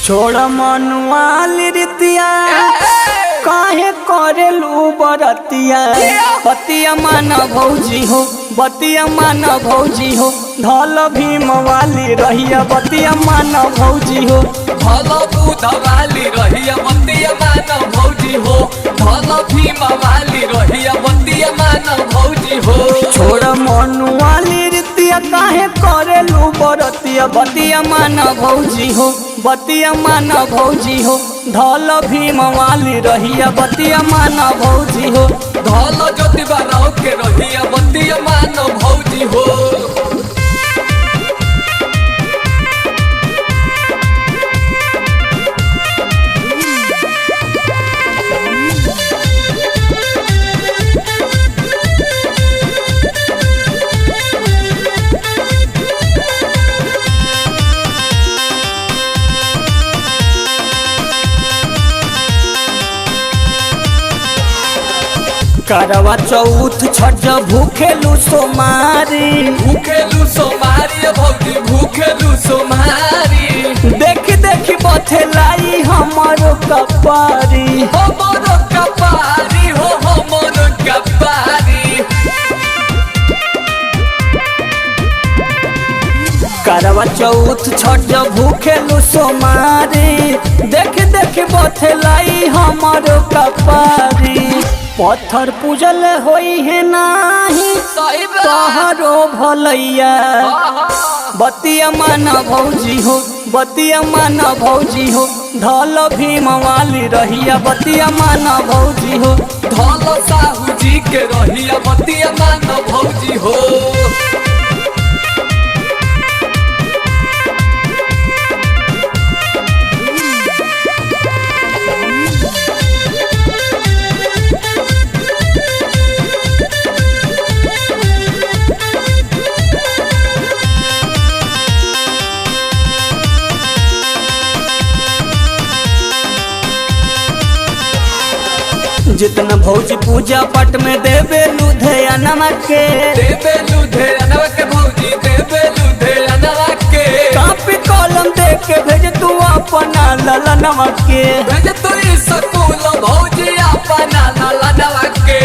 छोड़ मनुआली रितिया काहे करेलू बरतिया बतिया माना भौजी हो बतिया माना भौजी हो धल भीम वाली रहिया बतिया माना भौजी हो धल दूध वाली रहिया बतिया माना भौजी हो धल भीम वाली रहिया बतिया माना भौजी हो। छोड़ मनुआली रितिया काहे करेलू बरतिया बतिया माना भौजी हो बतिया माना भौजी हो धल भीम वाली रहिया बतिया माना भौजी हो धल ज्योतिबा राव के रहिया बतिया माना भौजी हो। करवा चौथ छठ भूखेलू सोमारी भौजी भूखेलू सोमारी देखी देखी बथेलाई हमारो कपारी हमरो कपारी हो हमरो कपारी। करवा चौथ छठ भूखेलू सोमारी देखी देखी बथेलाई हमारो कपारी पत्थर पूजल होई है नाही तोहरो भलैया बतिया माना भौजी हो बतिया माना भौजी हो धल भीम वाली रहिया बतिया माना भौजी हो धल साहू जी के रहिया बतिया माना भौजी हो। जितना भौजी पूजा पट में देवे लुधियाना के भौजी देवे लुधियाना के कापी कलम दे के भेज तू अपना ललनवा के भेज तू स्कूल भौजी अपना ललनवा के।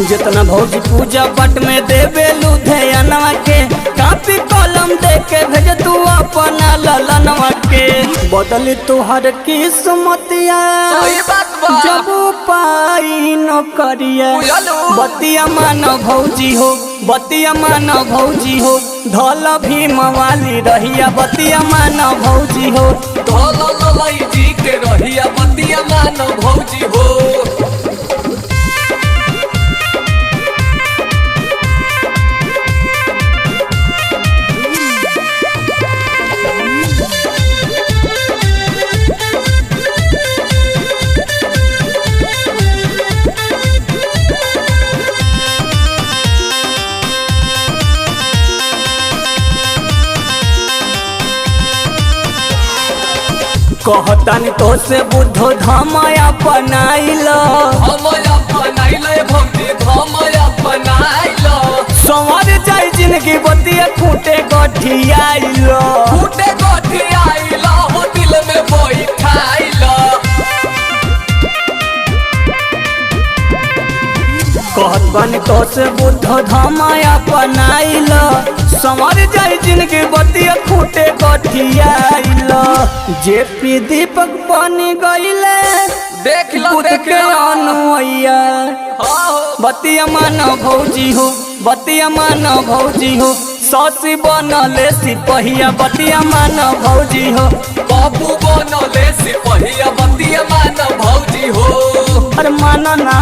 जितना भौजी पूजा पट में देवे लुधियाना के कापी कलम दे के भेज तू अपना ललनवा के बदली तुहर किस्मतिया जब पाई न करिया बतिया माना भौजी हो बतिया माना भौजी हो धल भीम वाली रहिया बतिया माना भौजी हो धल ललाई जी के रहिया बतिया माना भौजी हो। कहतानी तो से बुद्धो धमाया बनाइल भौजी धमाया बनाइल संवर जाई जिंदगी बतिया खूटे गठियाइल खूटे गठियाइल हो दिल में बैठाइल। कहत बानी तो से बुद्धो धमाया बनाइल संवर जाई जिंदगी बतिया खूटे गठियाइल जेपी दीपक बनी गईले देख लो बुद्ध के अनुया बतिया माना भौजी हो बतिया माना भौजी हो ससी बनले सिपहिया बतिया माना भौजी हो बाबू बनले सिपहिया बतिया माना भौजी हो। अरे माना ना।